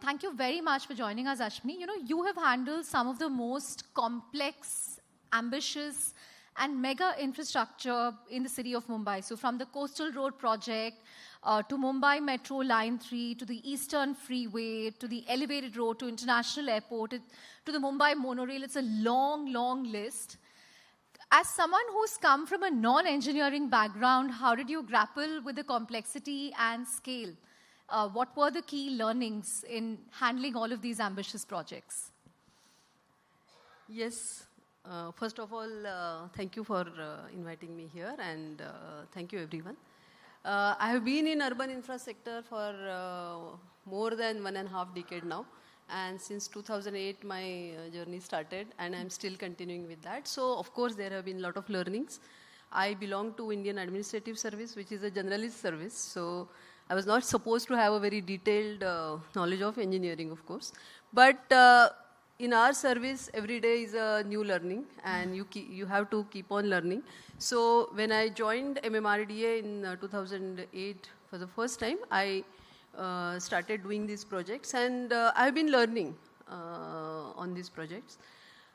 Thank you very much for joining us, Ashwini. You have handled some of the most complex, ambitious, and mega infrastructure in the city of Mumbai. So from the Coastal Road project to Mumbai Metro Line 3, to the Eastern Freeway, to the elevated road, to International Airport, to the Mumbai monorail, it's a long, long list. As someone who's come from a non-engineering background, how did you grapple with the complexity and scale? What were the key learnings in handling all of these ambitious projects? Yes. First of all, thank you for inviting me here, and thank you everyone. I have been in urban infrastructure for more than 1.5 decades now, and since 2008 my journey started, and I'm still continuing with that. So of course there have been a lot of learnings. I belong to Indian Administrative Service, which is a generalist service, so I was not supposed to have a very detailed knowledge of engineering, of course. But in our service, every day is a new learning, and you have to keep on learning. So when I joined MMRDA in 2008 for the first time, I started doing these projects, and I've been learning on these projects.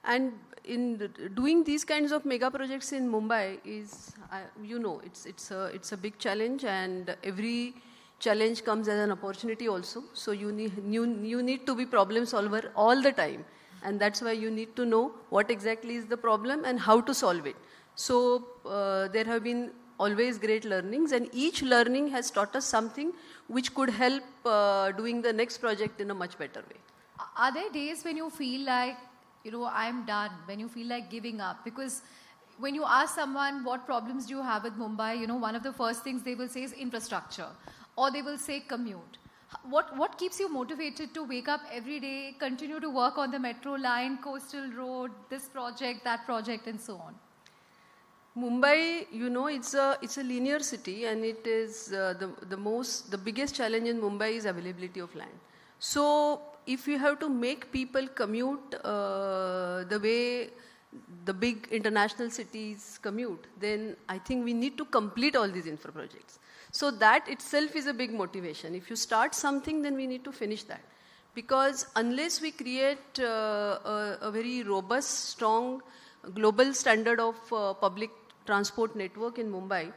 And in doing these kinds of mega projects in Mumbai is, it's a big challenge, and every challenge comes as an opportunity also. So you need to be problem solver all the time, and that's why you need to know what exactly is the problem and how to solve it. So there have been always great learnings, and each learning has taught us something which could help doing the next project in a much better way. Are there days when you feel like, I'm done, when you feel like giving up? Because when you ask someone what problems do you have with Mumbai, one of the first things they will say is infrastructure, or they will say commute. What keeps you motivated to wake up every day, continue to work on the metro line, coastal road, this project, that project, and so on? Mumbai, it's a linear city, and it is the biggest challenge in Mumbai is availability of land. So if you have to make people commute the way the big international cities commute, then I think we need to complete all these infra projects. So that itself is a big motivation. If you start something, then we need to finish that. Because unless we create a very robust, strong, global standard of public transport network in Mumbai,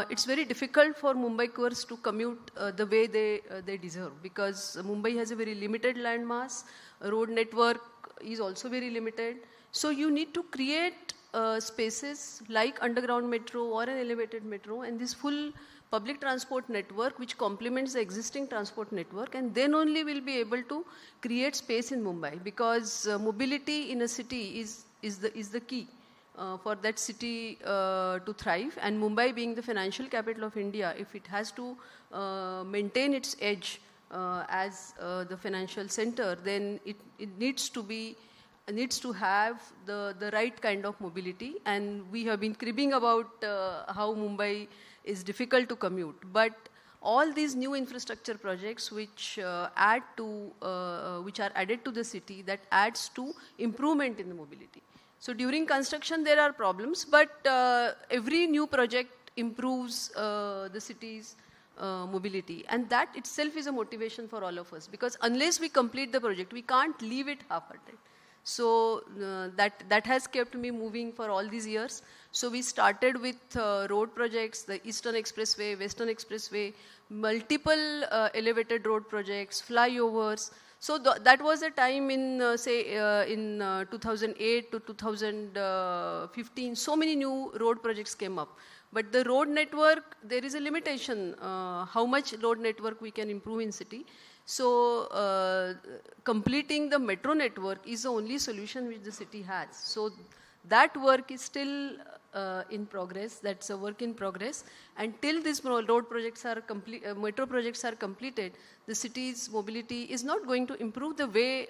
it's very difficult for Mumbaikars to commute the way they deserve. Because Mumbai has a very limited land mass, road network is also very limited. So you need to create spaces like underground metro or an elevated metro, and this full public transport network which complements the existing transport network, and then only we'll be able to create space in Mumbai, because mobility in a city is the key for that city to thrive. And Mumbai being the financial capital of India, if it has to maintain its edge as the financial center, then it needs to have the right kind of mobility. And we have been cribbing about how Mumbai is difficult to commute. But all these new infrastructure projects which are added to the city, that adds to improvement in the mobility. So during construction there are problems, but every new project improves the city's mobility. And that itself is a motivation for all of us, because unless we complete the project, we can't leave it half-hearted. So that has kept me moving for all these years. So we started with road projects, the Eastern Expressway, Western Expressway, multiple elevated road projects, flyovers. So that was a time in, in 2008 to 2015, so many new road projects came up. But the road network, there is a limitation, how much road network we can improve in city. So completing the metro network is the only solution which the city has. So that work is still in progress. That's a work in progress. Until these road projects are metro projects are completed, the city's mobility is not going to improve the way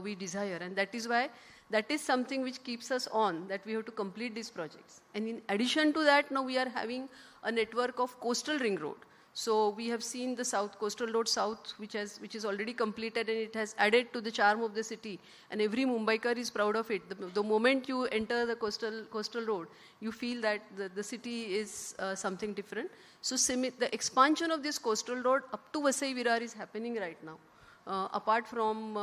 we desire. And that is why that is something which keeps us on, that we have to complete these projects. And in addition to that, now we are having a network of coastal ring road. So we have seen the South Coastal Road South, which is already completed, and it has added to the charm of the city. And every Mumbaikar is proud of it. The moment you enter the coastal road, you feel that the city is something different. So the expansion of this coastal road up to Vasai Virar is happening right now. apart from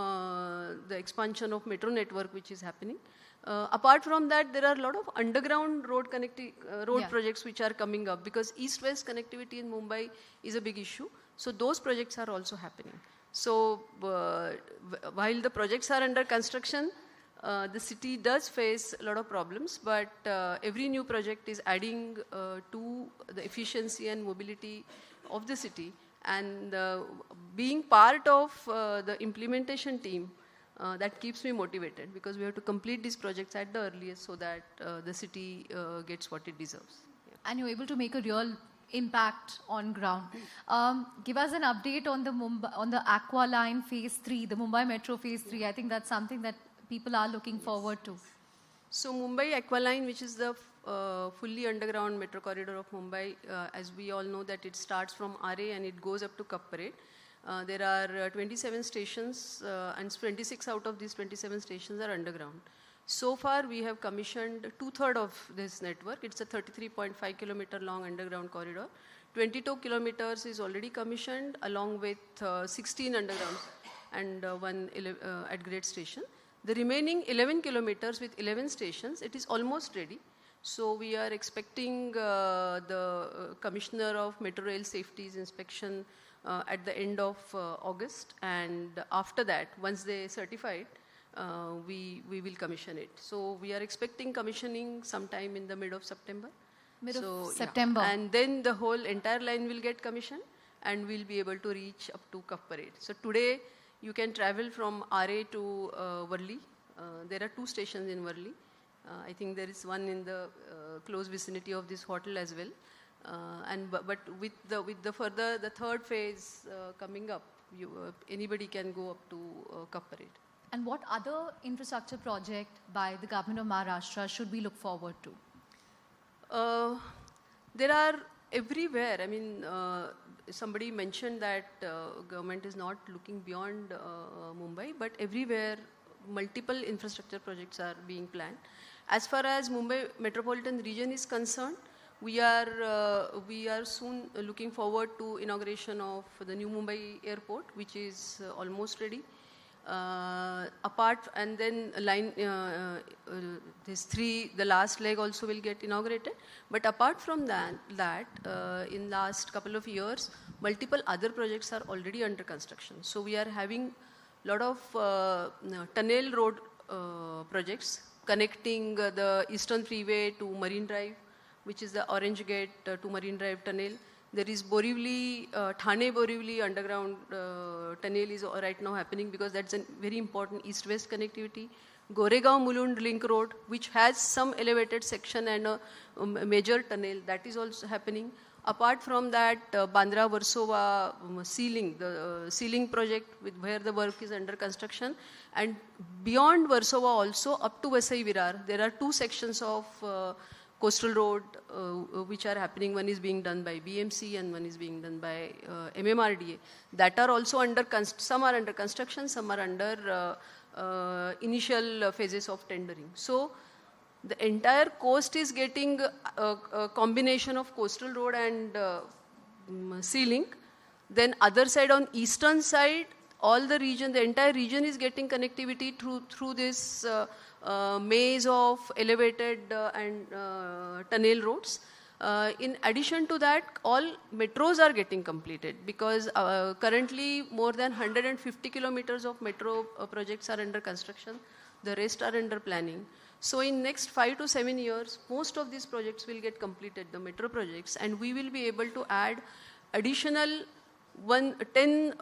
the expansion of metro network which is happening. Apart from that, there are a lot of underground road projects which are coming up, because east-west connectivity in Mumbai is a big issue. So those projects are also happening. So while the projects are under construction, the city does face a lot of problems, but every new project is adding to the efficiency and mobility of the city. And being part of the implementation team, that keeps me motivated, because we have to complete these projects at the earliest so that the city gets what it deserves. Yeah. And you're able to make a real impact on ground. Give us an update on the Aqua Line Phase 3, the Mumbai Metro Phase 3. I think that's something that people are looking forward to. So Mumbai Aqua Line, which is the fully underground metro corridor of Mumbai, as we all know that it starts from RA and it goes up to Cup Parade. There are 27 stations and 26 out of these 27 stations are underground. So far we have commissioned 2/3 of this network. It's a 33.5 kilometer long underground corridor. 22 kilometers is already commissioned along with 16 undergrounds and one at grade station. The remaining 11 kilometers with 11 stations, it is almost ready. So we are expecting the Commissioner of Metro Rail Safety's inspection at the end of August, and after that, once they certify it, we will commission it. So we are expecting commissioning sometime in the mid of September. September. Yeah. And then the whole entire line will get commissioned and we'll be able to reach up to Cup Parade. So today you can travel from RA to Worli. There are 2 stations in Worli. I think there is one in the close vicinity of this hotel as well. But with the third phase coming up, anybody can go up to Cup Parade. And what other infrastructure project by the government of Maharashtra should we look forward to? There are everywhere. I mean, somebody mentioned that government is not looking beyond Mumbai, but everywhere multiple infrastructure projects are being planned. As far as Mumbai metropolitan region is concerned, we are soon looking forward to inauguration of the new Mumbai airport, which is almost ready. And then line the last leg also will get inaugurated. But apart from that, in last couple of years, multiple other projects are already under construction. So we are having a lot of tunnel road projects connecting the Eastern Freeway to Marine Drive, which is the Orange Gate to Marine Drive tunnel. There is Borivali, Thane-Borivali underground tunnel is right now happening, because that's a very important east-west connectivity. Goregaon-Mulund link road, which has some elevated section and a major tunnel, that is also happening. Apart from that, Bandra-Versova sealing, the sealing project where the work is under construction. And beyond Versova also up to Vasai-Virar, there are 2 sections of coastal road which are happening. One is being done by BMC and one is being done by MMRDA. That are also some are under construction, some are under initial phases of tendering. So the entire coast is getting a combination of coastal road and sea link. Then other side, on eastern side, all the region, the entire region is getting connectivity through this maze of elevated and tunnel roads. In addition to that, all metros are getting completed, because currently more than 150 kilometers of metro projects are under construction. The rest are under planning. So in next 5 to 7 years, most of these projects will get completed, the metro projects, and we will be able to add additional 10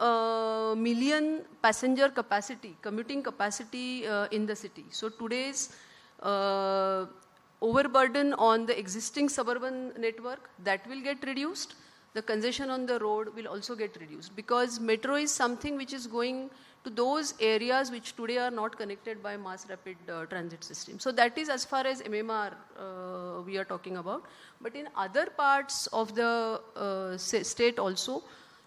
million passenger capacity, commuting capacity in the city. So today's overburden on the existing suburban network, that will get reduced. The congestion on the road will also get reduced, because metro is something which is going to those areas which today are not connected by mass rapid transit system. So that is as far as MMR we are talking about. But in other parts of the state also,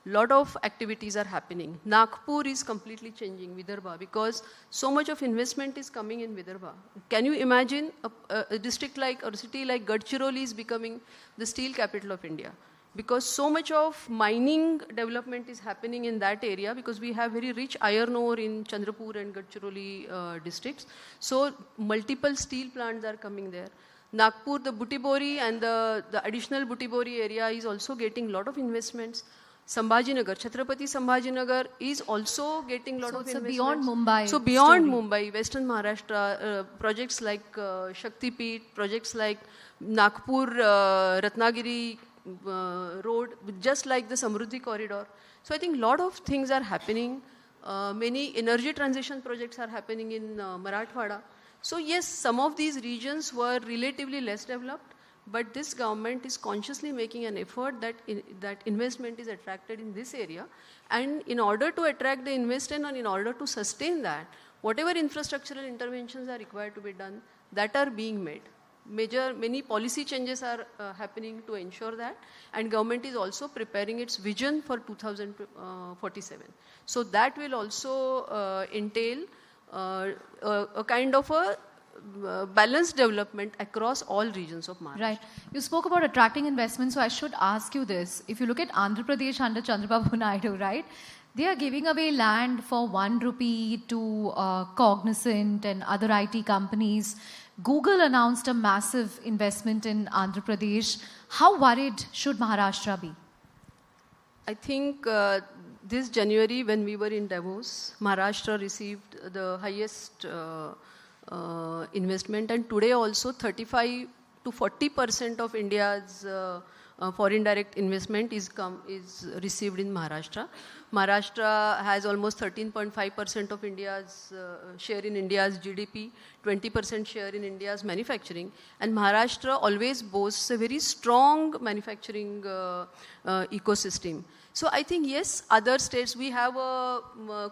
lot of activities are happening. Nagpur is completely changing, Vidarbha, because so much of investment is coming in Vidarbha. Can you imagine a district like, or a city like Gadchiroli is becoming the steel capital of India? because so much of mining development is happening in that area, because we have very rich iron ore in Chandrapur and Gadchiroli districts. So multiple steel plants are coming there. Nagpur, the Butibori and the additional Butibori area is also getting a lot of investments. Sambhajinagar, Chhatrapati Sambhajinagar is also getting a lot of investments. So beyond Mumbai. So beyond Mumbai, Western Maharashtra, projects like Shaktipeeth, projects like Nagpur, Ratnagiri road, just like the Samruddhi corridor. So I think a lot of things are happening. Many energy transition projects are happening in Marathwada. So yes, some of these regions were relatively less developed, but this government is consciously making an effort that that investment is attracted in this area. And in order to attract the investment and in order to sustain that, whatever infrastructural interventions are required to be done, that are being made. Many policy changes are happening to ensure that, and government is also preparing its vision for 2047. So that will also entail a kind of a balanced development across all regions of Maharashtra. Right. You spoke about attracting investment, so I should ask you this. If you look at Andhra Pradesh under Chandrababu Naidu, right, they are giving away land for 1 rupee to Cognizant and other IT companies. Google announced a massive investment in Andhra Pradesh. How worried should Maharashtra be? I think this January, when we were in Davos, Maharashtra received the highest investment, and today also 35 to 40% of India's foreign direct investment is received in Maharashtra. Maharashtra has almost 13.5% of India's share in India's GDP, 20% share in India's manufacturing, and Maharashtra always boasts a very strong manufacturing ecosystem. So I think, yes, other states, we have a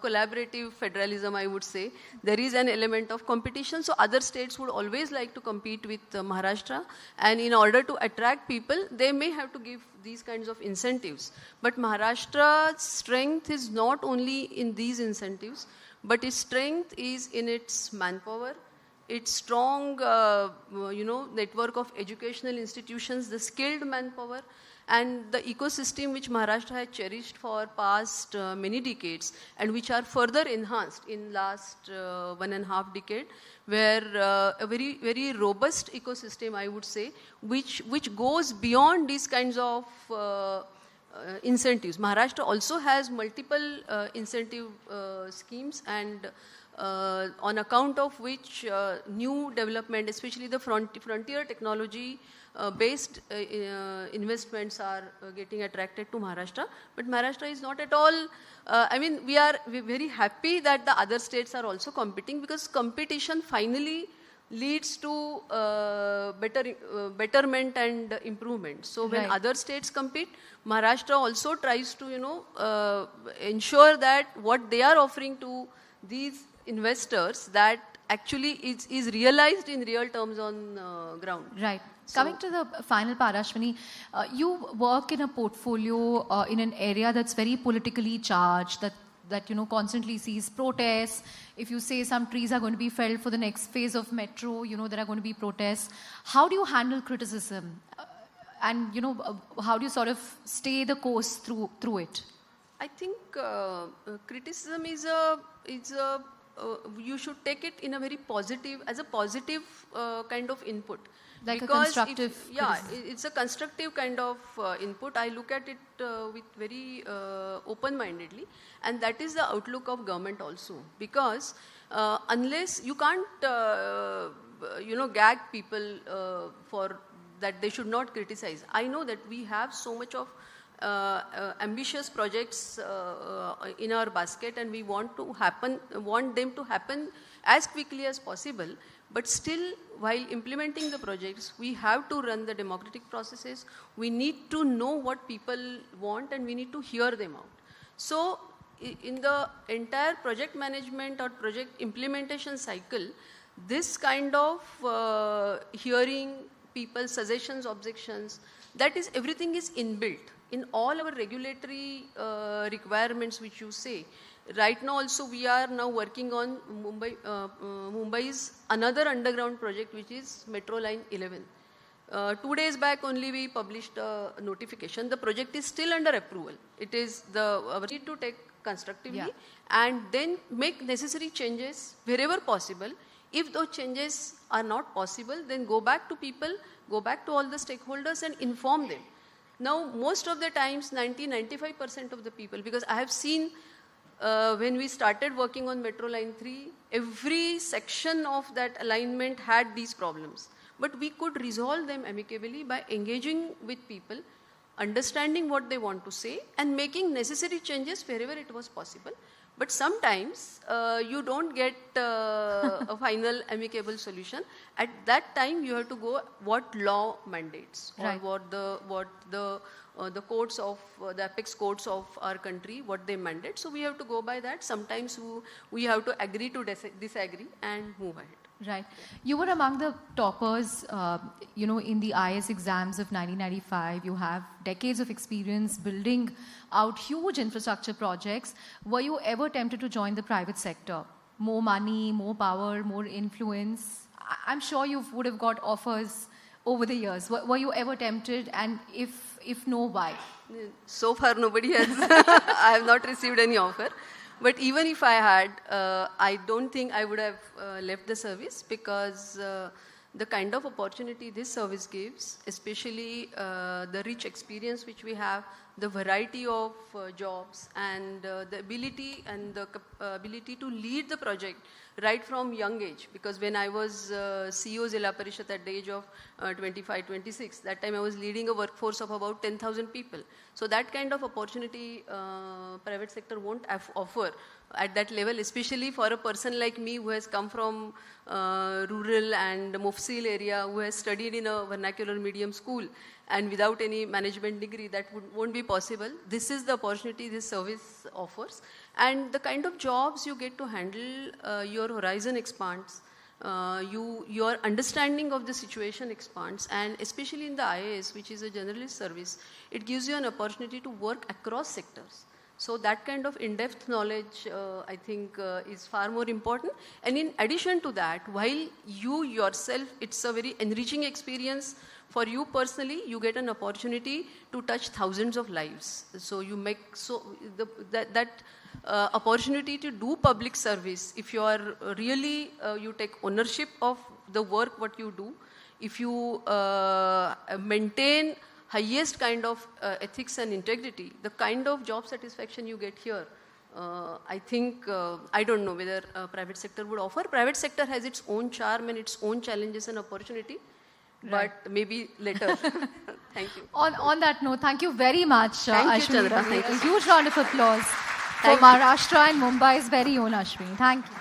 collaborative federalism, I would say. There is an element of competition, so other states would always like to compete with Maharashtra, and in order to attract people, they may have to give these kinds of incentives. But Maharashtra's strength is not only in these incentives, but its strength is in its manpower, its strong network of educational institutions, the skilled manpower, and the ecosystem which Maharashtra has cherished for past many decades, and which are further enhanced in last 1.5 decade, where a very, very robust ecosystem, I would say, which goes beyond these kinds of incentives. Maharashtra also has multiple incentive schemes, and on account of which new development, especially the frontier technology based investments are getting attracted to Maharashtra. But Maharashtra is not at all, we're very happy that the other states are also competing, because competition finally leads to betterment and improvement. So when other states compete, Maharashtra also tries to, ensure that what they are offering to these investors, that actually is realized in real terms on ground. Right. So, coming to the final part, Ashwini, you work in a portfolio in an area that's very politically charged, that constantly sees protests. If you say some trees are going to be felled for the next phase of metro, there are going to be protests. How do you handle criticism? And how do you sort of stay the course through it? I think criticism is you should take it in a very positive, as a positive kind of input. Like because a constructive it's a constructive kind of input. I look at it with very open-mindedly, and that is the outlook of government also. Because unless you can't, gag people for that they should not criticize. I know that we have so much of ambitious projects in our basket, and we want them to happen as quickly as possible. But still, while implementing the projects, we have to run the democratic processes. We need to know what people want, and we need to hear them out. So in the entire project management or project implementation cycle, this kind of hearing people's suggestions, objections, that is, everything is inbuilt in all our regulatory requirements which you say. Right now also we are now working on Mumbai's another underground project, which is Metro Line 11. 2 days back only we published a notification. The project is still under approval. It is our need to take constructively and then make necessary changes wherever possible. If those changes are not possible, then go back to people, go back to all the stakeholders and inform them. Now, most of the times, 90-95% of the people, because I have seen when we started working on Metro Line 3, every section of that alignment had these problems. But we could resolve them amicably by engaging with people, understanding what they want to say, and making necessary changes wherever it was possible. But sometimes you don't get a final amicable solution. At that time, you have to go what law mandates, or what the courts of the apex courts of our country, what they mandate. So we have to go by that. Sometimes we have to agree to disagree and move ahead. Right. You were among the toppers, in the IS exams of 1995. You have decades of experience building out huge infrastructure projects. Were you ever tempted to join the private sector? More money, more power, more influence? I'm sure you would have got offers over the years. Were you ever tempted? And if no, why? So far, nobody has. I have not received any offer. But even if I had, I don't think I would have left the service, because the kind of opportunity this service gives, especially the rich experience which we have, the variety of jobs, and the ability to lead the project right from young age. Because when I was CEO Zilla Parishad at the age of 25, 26, that time I was leading a workforce of about 10,000 people. So that kind of opportunity private sector won't offer at that level, especially for a person like me who has come from rural and Mufsil area, who has studied in a vernacular medium school, and without any management degree, that won't be possible. This is the opportunity this service offers. And the kind of jobs you get to handle, your horizon expands, your understanding of the situation expands, and especially in the IAS, which is a generalist service, it gives you an opportunity to work across sectors. So that kind of in-depth knowledge, I think, is far more important. And in addition to that, while you yourself, it's a very enriching experience for you personally, you get an opportunity to touch thousands of lives. So you make that opportunity to do public service. If you are really, you take ownership of the work what you do, if you maintain highest kind of ethics and integrity, the kind of job satisfaction you get here, I think, I don't know whether private sector would offer. Private sector has its own charm and its own challenges and opportunity, but maybe later. Thank you. On that note, thank you very much, Ashwini. Thank you, Chandra. Thank you. A huge round of applause for Maharashtra and Mumbai's very own Ashwini. Thank you.